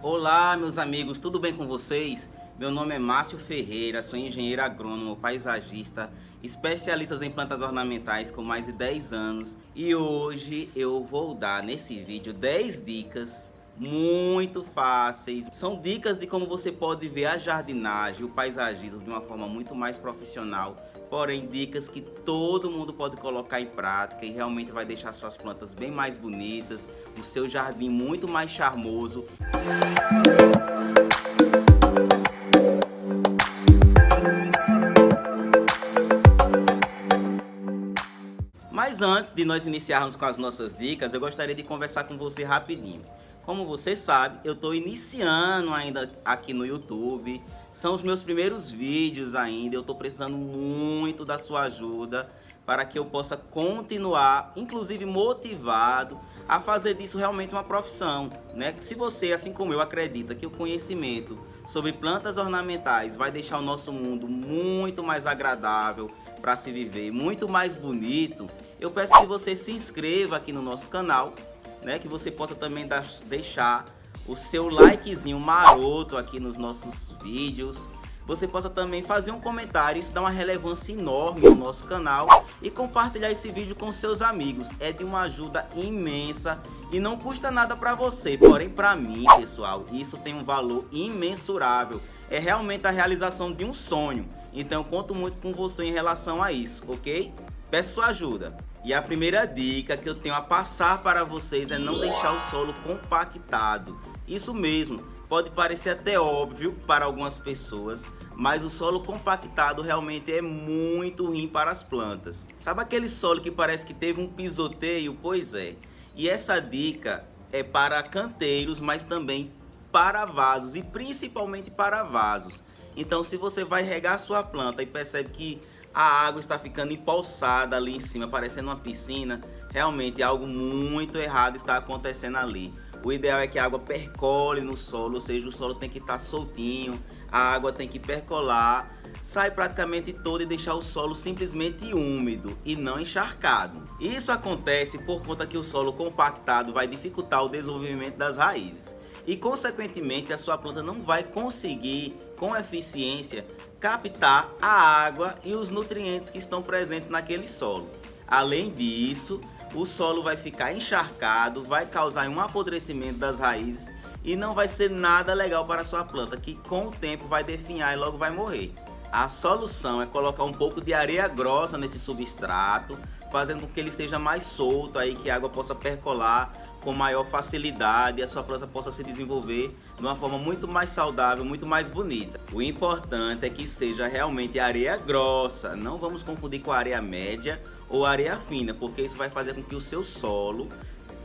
Olá, meus amigos, tudo bem com vocês? Meu nome é Márcio Ferreira, sou engenheiro agrônomo, paisagista, especialista em plantas ornamentais com mais de 10 anos e hoje eu vou dar nesse vídeo 10 dicas muito fáceis. São dicas de como você pode ver a jardinagem, o paisagismo de uma forma muito mais profissional, porém dicas que todo mundo pode colocar em prática e realmente vai deixar suas plantas bem mais bonitas, o seu jardim muito mais charmoso. Mas antes de nós iniciarmos com as nossas dicas, eu gostaria de conversar com você rapidinho. Como você sabe, eu estou iniciando ainda aqui no YouTube, são os meus primeiros vídeos ainda, eu estou precisando muito da sua ajuda para que eu possa continuar, inclusive motivado, a fazer disso realmente uma profissão, né? Se você, assim como eu, acredita que o conhecimento sobre plantas ornamentais vai deixar o nosso mundo muito mais agradável para se viver, muito mais bonito, eu peço que você se inscreva aqui no nosso canal, né? Que você possa também deixar o seu likezinho maroto aqui nos nossos vídeos. Você possa também fazer um comentário, isso dá uma relevância enorme ao nosso canal, e compartilhar esse vídeo com seus amigos. É de uma ajuda imensa e não custa nada para você, porém para mim, pessoal, isso tem um valor imensurável. É realmente a realização de um sonho. Então eu conto muito com você em relação a isso, ok? Peço sua ajuda. E a primeira dica que eu tenho a passar para vocês é não deixar o solo compactado. Isso mesmo, pode parecer até óbvio para algumas pessoas, mas o solo compactado realmente é muito ruim para as plantas. Sabe aquele solo que parece que teve um pisoteio? Pois é. E essa dica é para canteiros, mas também para vasos e principalmente para vasos. Então, se você vai regar a sua planta e percebe que a água está ficando empoçada ali em cima, parecendo uma piscina, realmente algo muito errado está acontecendo ali. O ideal é que a água percole no solo, ou seja, o solo tem que estar soltinho, a água tem que percolar, sai praticamente toda e deixar o solo simplesmente úmido e não encharcado. Isso acontece por conta que o solo compactado vai dificultar o desenvolvimento das raízes e, consequentemente, a sua planta não vai conseguir, com eficiência, captar a água e os nutrientes que estão presentes naquele solo. Além disso, o solo vai ficar encharcado, vai causar um apodrecimento das raízes e não vai ser nada legal para a sua planta, que com o tempo vai definhar e logo vai morrer. A solução é colocar um pouco de areia grossa nesse substrato, fazendo com que ele esteja mais solto, aí que a água possa percolar com maior facilidade e a sua planta possa se desenvolver de uma forma muito mais saudável, muito mais bonita. O importante é que seja realmente areia grossa, não vamos confundir com areia média ou areia fina, porque isso vai fazer com que o seu solo,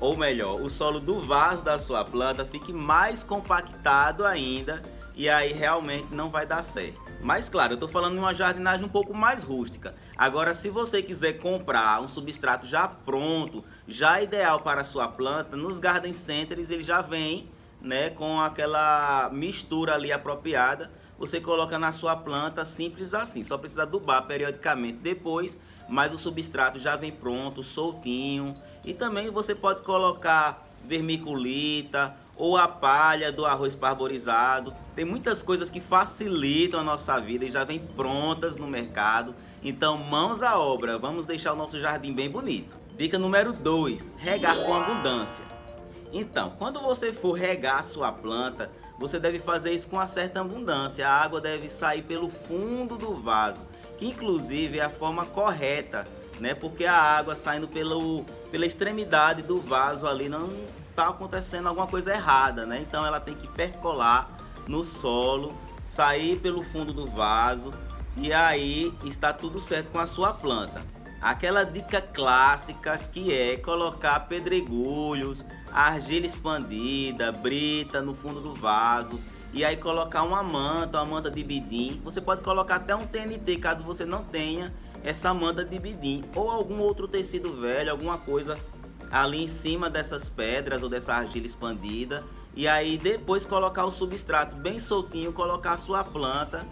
ou melhor, o solo do vaso da sua planta fique mais compactado ainda e aí realmente não vai dar certo. Mas claro, eu estou falando de uma jardinagem um pouco mais rústica. Agora, se você quiser comprar um substrato já pronto, já ideal para a sua planta, nos garden centers ele já vem, né, com aquela mistura ali apropriada. Você coloca na sua planta simples assim, só precisa adubar periodicamente depois, mas o substrato já vem pronto, soltinho. E também você pode colocar vermiculita ou a palha do arroz parborizado. Tem muitas coisas que facilitam a nossa vida e já vem prontas no mercado. Então, mãos à obra, vamos deixar o nosso jardim bem bonito. Dica número 2, regar com abundância. Então, quando você for regar a sua planta, você deve fazer isso com uma certa abundância. A água deve sair pelo fundo do vaso, que inclusive é a forma correta, né? Porque a água saindo pela extremidade do vaso ali não está acontecendo alguma coisa errada, né? Então ela tem que percolar no solo, sair pelo fundo do vaso e aí está tudo certo com a sua planta. Aquela dica clássica que é colocar pedregulhos, argila expandida, brita no fundo do vaso e aí colocar uma manta de bidim. Você pode colocar até um TNT caso você não tenha essa manta de bidim ou algum outro tecido velho, alguma coisa ali em cima dessas pedras ou dessa argila expandida e aí depois colocar o substrato bem soltinho, colocar a sua planta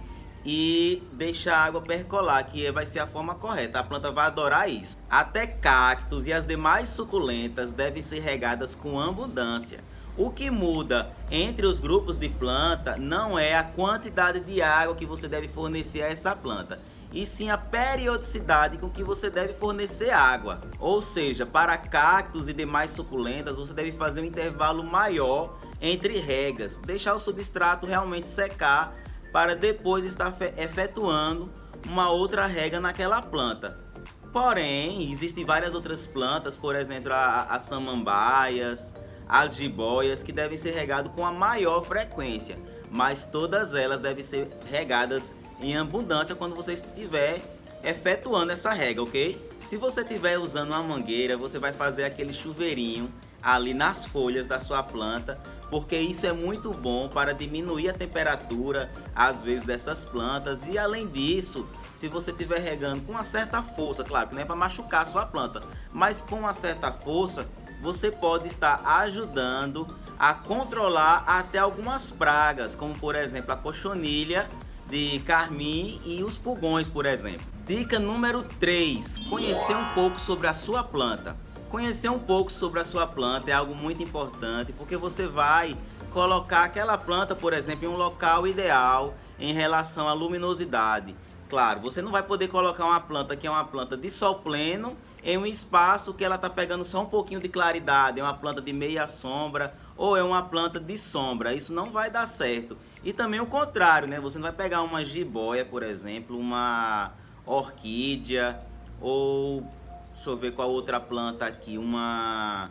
e deixar a água percolar, que vai ser a forma correta. A planta vai adorar isso. Até cactos e as demais suculentas devem ser regadas com abundância. O que muda entre os grupos de planta não é a quantidade de água que você deve fornecer a essa planta, e sim a periodicidade com que você deve fornecer água. Ou seja, para cactos e demais suculentas, você deve fazer um intervalo maior entre regas, deixar o substrato realmente secar para depois estar efetuando uma outra rega naquela planta. Porém, existem várias outras plantas, por exemplo, as samambaias, as jiboias, que devem ser regadas com a maior frequência, mas todas elas devem ser regadas em abundância quando você estiver efetuando essa rega, ok? Se você estiver usando uma mangueira, você vai fazer aquele chuveirinho ali nas folhas da sua planta, porque isso é muito bom para diminuir a temperatura, às vezes, dessas plantas. E além disso, se você estiver regando com uma certa força, claro que não é para machucar a sua planta, mas com uma certa força, você pode estar ajudando a controlar até algumas pragas, como por exemplo a cochonilha de carmim e os pulgões, por exemplo. Dica número 3, conhecer um pouco sobre a sua planta. Conhecer um pouco sobre a sua planta é algo muito importante, porque você vai colocar aquela planta, por exemplo, em um local ideal em relação à luminosidade. Claro, você não vai poder colocar uma planta que é uma planta de sol pleno em um espaço que ela está pegando só um pouquinho de claridade, é uma planta de meia sombra ou é uma planta de sombra. Isso não vai dar certo. E também o contrário, né? Você não vai pegar uma jiboia, por exemplo, uma orquídea ou... deixa eu ver qual outra planta aqui, uma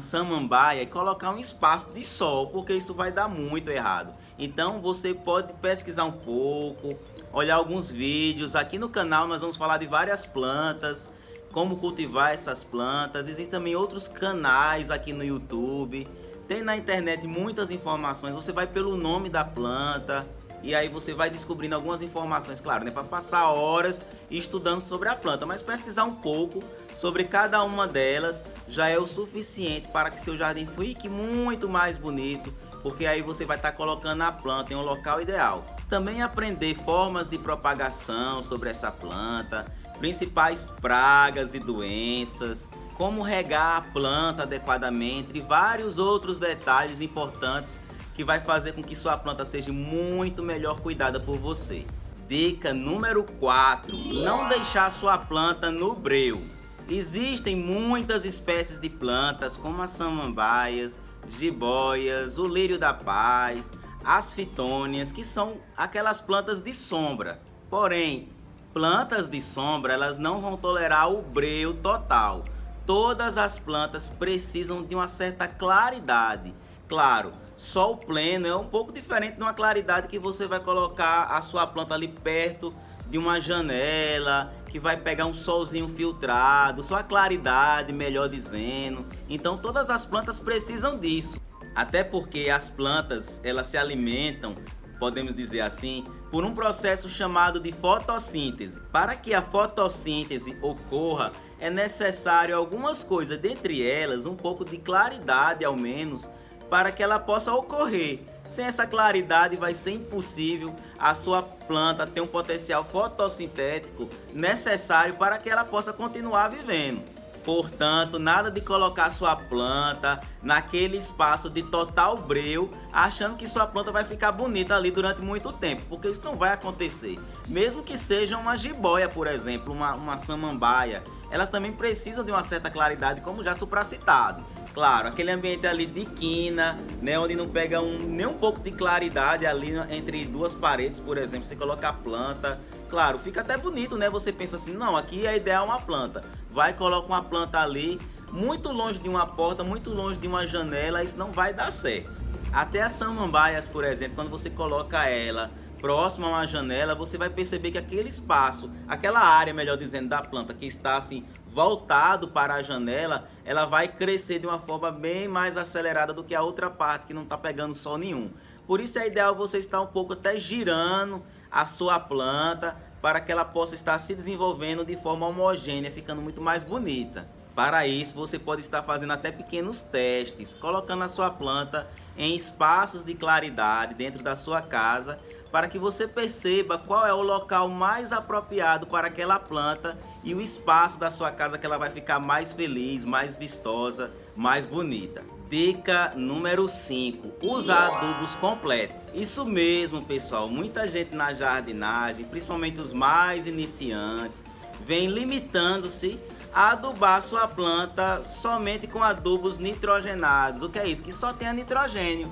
samambaia, e colocar um espaço de sol, porque isso vai dar muito errado. Então você pode pesquisar um pouco, olhar alguns vídeos. Aqui no canal nós vamos falar de várias plantas, como cultivar essas plantas. Existem também outros canais aqui no YouTube. Tem na internet muitas informações, você vai pelo nome da planta e aí você vai descobrindo algumas informações, claro, né, para passar horas estudando sobre a planta, mas pesquisar um pouco sobre cada uma delas já é o suficiente para que seu jardim fique muito mais bonito, porque aí você vai estar colocando a planta em um local ideal. Também aprender formas de propagação sobre essa planta, principais pragas e doenças, como regar a planta adequadamente e vários outros detalhes importantes que vai fazer com que sua planta seja muito melhor cuidada por você. Dica número 4, não deixar sua planta no breu. Existem muitas espécies de plantas, como as samambaias, jiboias, o lírio da paz, as fitônias, que são aquelas plantas de sombra. Porém, plantas de sombra, elas não vão tolerar o breu total. Todas as plantas precisam de uma certa claridade. Claro, sol pleno é um pouco diferente de uma claridade que você vai colocar a sua planta ali perto de uma janela, que vai pegar um solzinho filtrado, só a claridade, melhor dizendo. Então todas as plantas precisam disso. Até porque as plantas, elas se alimentam, podemos dizer assim, por um processo chamado de fotossíntese. Para que a fotossíntese ocorra, é necessário algumas coisas, dentre elas um pouco de claridade ao menos, para que ela possa ocorrer. Sem essa claridade vai ser impossível a sua planta ter um potencial fotossintético necessário para que ela possa continuar vivendo. Portanto, nada de colocar sua planta naquele espaço de total breu, achando que sua planta vai ficar bonita ali durante muito tempo, porque isso não vai acontecer. Mesmo que seja uma jiboia, por exemplo, uma samambaia, elas também precisam de uma certa claridade, como já supracitado. Claro, aquele ambiente ali de quina, né, onde não pega nem um pouco de claridade ali entre duas paredes, por exemplo, você coloca a planta, claro, fica até bonito, né? Você pensa assim, não, aqui é ideal uma planta. Vai, coloca uma planta ali, muito longe de uma porta, muito longe de uma janela, isso não vai dar certo. Até as samambaias, por exemplo, quando você coloca ela próximo a uma janela, você vai perceber que aquele espaço, aquela área, melhor dizendo, da planta que está assim voltado para a janela, ela vai crescer de uma forma bem mais acelerada do que a outra parte que não está pegando sol nenhum. Por isso é ideal você estar um pouco até girando a sua planta para que ela possa estar se desenvolvendo de forma homogênea, ficando muito mais bonita. Para isso, você pode estar fazendo até pequenos testes, colocando a sua planta em espaços de claridade dentro da sua casa, para que você perceba qual é o local mais apropriado para aquela planta e o espaço da sua casa que ela vai ficar mais feliz, mais vistosa, mais bonita. Dica número 5, usar adubos completos. Isso mesmo, pessoal, muita gente na jardinagem, principalmente os mais iniciantes, vem limitando-se a adubar sua planta somente com adubos nitrogenados. O que é isso? Que só tenha nitrogênio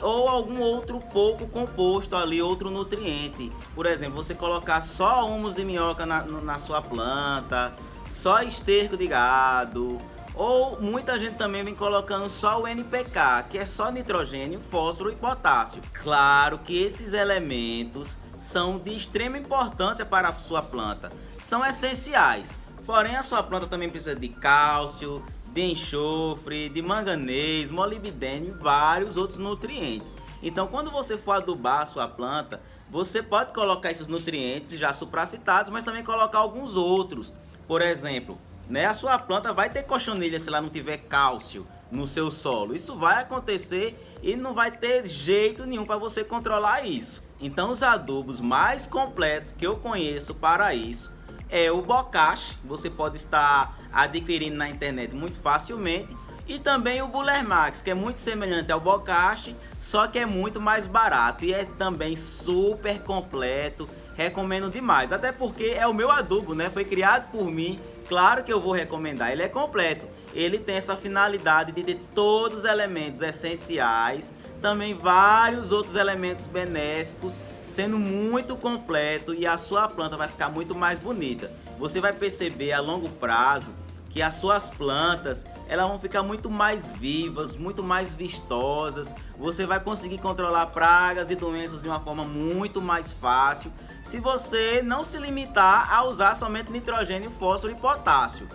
ou algum outro pouco composto ali, outro nutriente. Por exemplo, você colocar só humus de minhoca na sua planta, só esterco de gado, ou muita gente também vem colocando só o NPK, que é só nitrogênio, fósforo e potássio. Claro que esses elementos são de extrema importância para a sua planta, são essenciais. Porém, a sua planta também precisa de cálcio, de enxofre, de manganês, molibdênio e vários outros nutrientes. Então, quando você for adubar a sua planta, você pode colocar esses nutrientes já supracitados, mas também colocar alguns outros. Por exemplo, a sua planta vai ter cochonilha se ela não tiver cálcio no seu solo. Isso vai acontecer e não vai ter jeito nenhum para você controlar isso. Então, os adubos mais completos que eu conheço para isso é o Bokashi, você pode estar adquirindo na internet muito facilmente, e também o Buller Max, que é muito semelhante ao Bokashi, só que é muito mais barato e é também super completo. Recomendo demais, até porque é o meu adubo, foi criado por mim. Claro que eu vou recomendar, ele é completo, ele tem essa finalidade de ter todos os elementos essenciais, também vários outros elementos benéficos, sendo muito completo, e a sua planta vai ficar muito mais bonita. Você vai perceber a longo prazo que as suas plantas elas vão ficar muito mais vivas, muito mais vistosas. Você vai conseguir controlar pragas e doenças de uma forma muito mais fácil, se você não se limitar a usar somente nitrogênio, fósforo e potássio.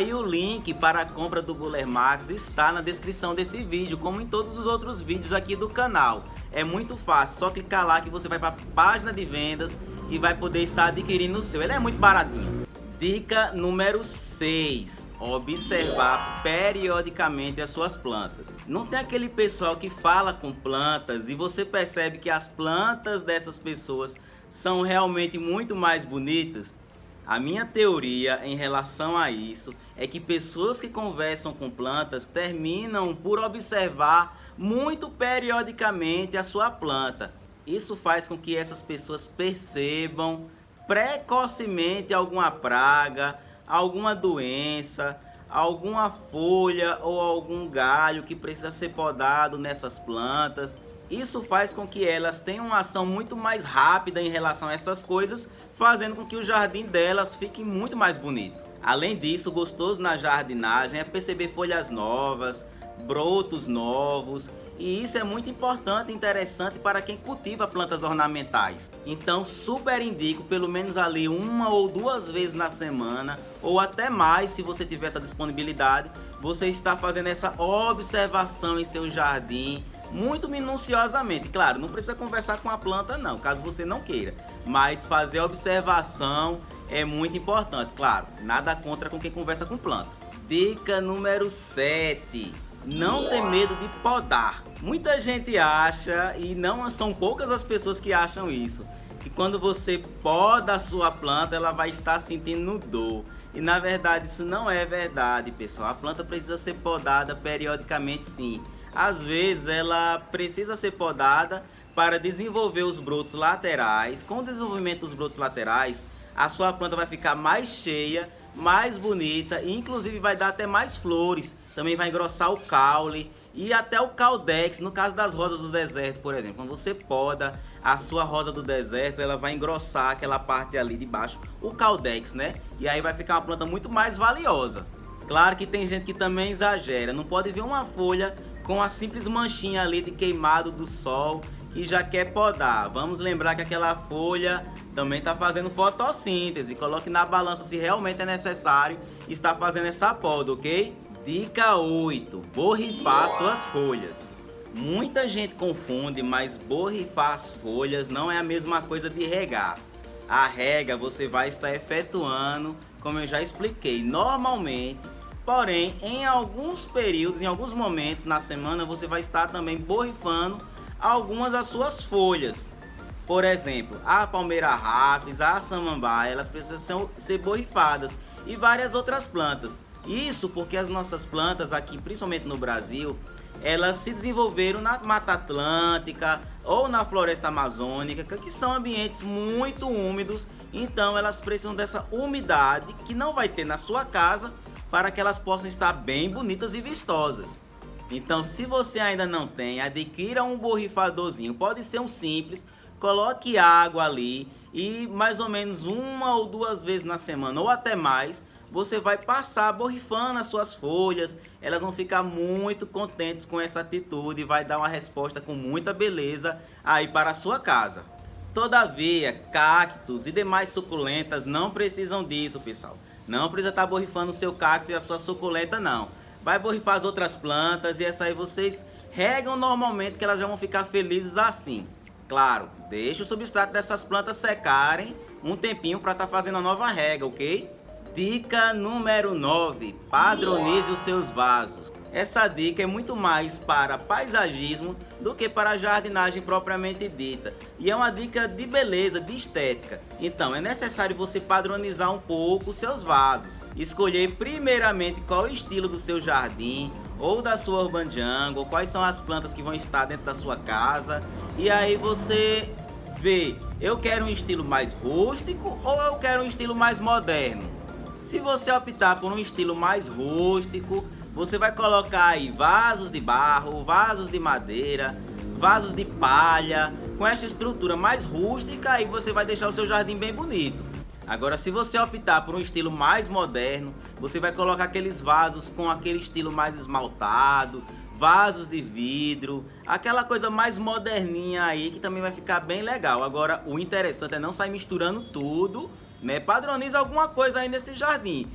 E o link para a compra do Buller Max está na descrição desse vídeo, como em todos os outros vídeos aqui do canal. É muito fácil, só clicar lá que você vai para a página de vendas e vai poder estar adquirindo o seu. Ele é muito baratinho. Dica número 6, observar periodicamente as suas plantas. Não tem aquele pessoal que fala com plantas e você percebe que as plantas dessas pessoas são realmente muito mais bonitas? A minha teoria em relação a isso é que pessoas que conversam com plantas terminam por observar muito periodicamente a sua planta. Isso faz com que essas pessoas percebam precocemente alguma praga, alguma doença, alguma folha ou algum galho que precisa ser podado nessas plantas. Isso faz com que elas tenham uma ação muito mais rápida em relação a essas coisas, fazendo com que o jardim delas fique muito mais bonito. Além disso, gostoso na jardinagem é perceber folhas novas, brotos novos, e isso é muito importante e interessante para quem cultiva plantas ornamentais. Então, super indico pelo menos ali 1 ou 2 vezes na semana, ou até mais se você tiver essa disponibilidade, você está fazendo essa observação em seu jardim, muito minuciosamente. Claro, não precisa conversar com a planta não, caso você não queira, mas fazer a observação é muito importante. Claro, nada contra com quem conversa com planta. Dica número 7, não ter medo de podar. Muita gente acha, e não são poucas as pessoas que acham isso, que quando você poda a sua planta ela vai estar sentindo dor. E na verdade isso não é verdade, pessoal. A planta precisa ser podada periodicamente, sim. Às vezes ela precisa ser podada para desenvolver os brotos laterais. Com o desenvolvimento dos brotos laterais, a sua planta vai ficar mais cheia, mais bonita e inclusive vai dar até mais flores. Também vai engrossar o caule e até o caudex, no caso das rosas do deserto, por exemplo. Quando você poda a sua rosa do deserto, ela vai engrossar aquela parte ali de baixo, o caudex, E aí vai ficar uma planta muito mais valiosa. Claro que tem gente que também exagera, não pode ver uma folha com a simples manchinha ali de queimado do sol que já quer podar. Vamos lembrar que aquela folha também está fazendo fotossíntese. Coloque na balança se realmente é necessário estar fazendo essa poda, ok? Dica 8, borrifar suas folhas. Muita gente confunde, mas borrifar as folhas não é a mesma coisa de regar. A rega você vai estar efetuando, como eu já expliquei, normalmente. Porém, em alguns períodos, em alguns momentos na semana, você vai estar também borrifando algumas das suas folhas. Por exemplo, a palmeira rafis, a samambaia, elas precisam ser borrifadas e várias outras plantas. Isso porque as nossas plantas aqui, principalmente no Brasil, elas se desenvolveram na Mata Atlântica ou na Floresta Amazônica, que são ambientes muito úmidos, então elas precisam dessa umidade que não vai ter na sua casa para que elas possam estar bem bonitas e vistosas. Então, se você ainda não tem, adquira um borrifadorzinho, pode ser um simples, coloque água ali e mais ou menos 1 ou 2 vezes na semana ou até mais, você vai passar borrifando as suas folhas, elas vão ficar muito contentes com essa atitude e vai dar uma resposta com muita beleza aí para a sua casa. Todavia, cactos e demais suculentas não precisam disso, pessoal. Não precisa estar borrifando o seu cacto e a sua suculenta, não. Vai borrifar as outras plantas e essa aí vocês regam normalmente que elas já vão ficar felizes assim. Claro, deixa o substrato dessas plantas secarem um tempinho para estar fazendo a nova rega, ok? Dica número 9, padronize os seus vasos. Essa dica é muito mais para paisagismo do que para jardinagem propriamente dita. E é uma dica de beleza, de estética. Então é necessário você padronizar um pouco os seus vasos. Escolher primeiramente qual é o estilo do seu jardim ou da sua urban jungle, quais são as plantas que vão estar dentro da sua casa. E aí você vê, eu quero um estilo mais rústico ou eu quero um estilo mais moderno. Se você optar por um estilo mais rústico, você vai colocar aí vasos de barro, vasos de madeira, vasos de palha, com essa estrutura mais rústica, aí você vai deixar o seu jardim bem bonito. Agora, se você optar por um estilo mais moderno, você vai colocar aqueles vasos com aquele estilo mais esmaltado, vasos de vidro, aquela coisa mais moderninha aí que também vai ficar bem legal. Agora, o interessante é não sair misturando tudo, né? Padronize alguma coisa aí nesse jardim.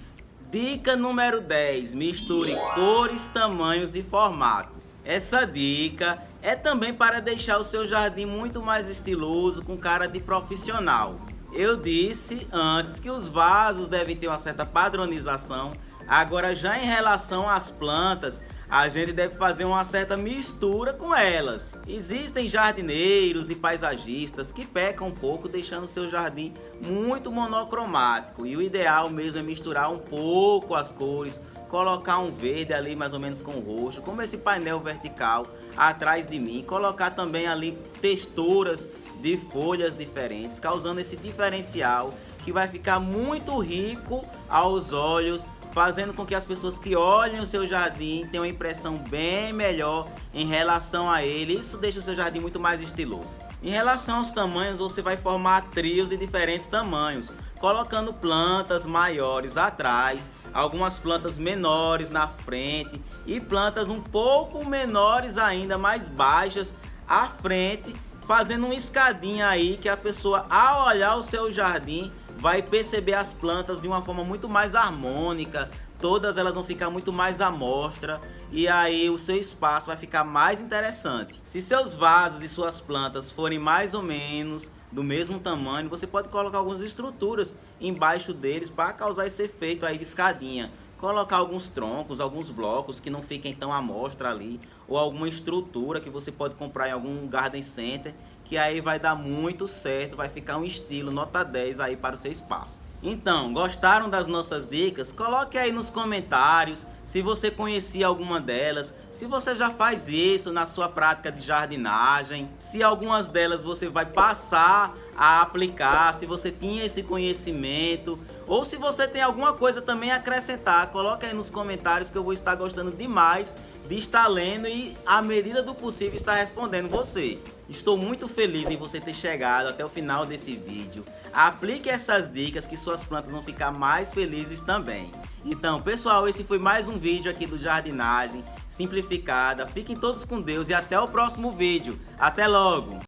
Dica número 10, misture cores, tamanhos e formato. Essa dica é também para deixar o seu jardim muito mais estiloso, com cara de profissional. Eu disse antes que os vasos devem ter uma certa padronização. Agora, já em relação às plantas, a gente deve fazer uma certa mistura com elas. Existem jardineiros e paisagistas que pecam um pouco, deixando o seu jardim muito monocromático. E o ideal mesmo é misturar um pouco as cores, colocar um verde ali mais ou menos com roxo, como esse painel vertical atrás de mim. Colocar também ali texturas de folhas diferentes, causando esse diferencial que vai ficar muito rico aos olhos, fazendo com que as pessoas que olhem o seu jardim tenham uma impressão bem melhor em relação a ele. Isso deixa o seu jardim muito mais estiloso. Em relação aos tamanhos, você vai formar trios de diferentes tamanhos, colocando plantas maiores atrás, algumas plantas menores na frente e plantas um pouco menores ainda, mais baixas à frente, fazendo uma escadinha aí que a pessoa, ao olhar o seu jardim, vai perceber as plantas de uma forma muito mais harmônica, todas elas vão ficar muito mais à mostra e aí o seu espaço vai ficar mais interessante. Se seus vasos e suas plantas forem mais ou menos do mesmo tamanho, você pode colocar algumas estruturas embaixo deles para causar esse efeito aí de escadinha. Colocar alguns troncos, alguns blocos que não fiquem tão à mostra ali, ou alguma estrutura que você pode comprar em algum garden center, que aí vai dar muito certo, vai ficar um estilo nota 10 aí para o seu espaço. Então, gostaram das nossas dicas? Coloque aí nos comentários se você conhecia alguma delas, se você já faz isso na sua prática de jardinagem, se algumas delas você vai passar a aplicar, se você tinha esse conhecimento, ou se você tem alguma coisa também a acrescentar. Coloque aí nos comentários que eu vou estar gostando demais de estar lendo e, à medida do possível, estar respondendo você. Estou muito feliz em você ter chegado até o final desse vídeo. Aplique essas dicas que suas plantas vão ficar mais felizes também. Então, pessoal, esse foi mais um vídeo aqui do Jardinagem Simplificada. Fiquem todos com Deus e até o próximo vídeo. Até logo!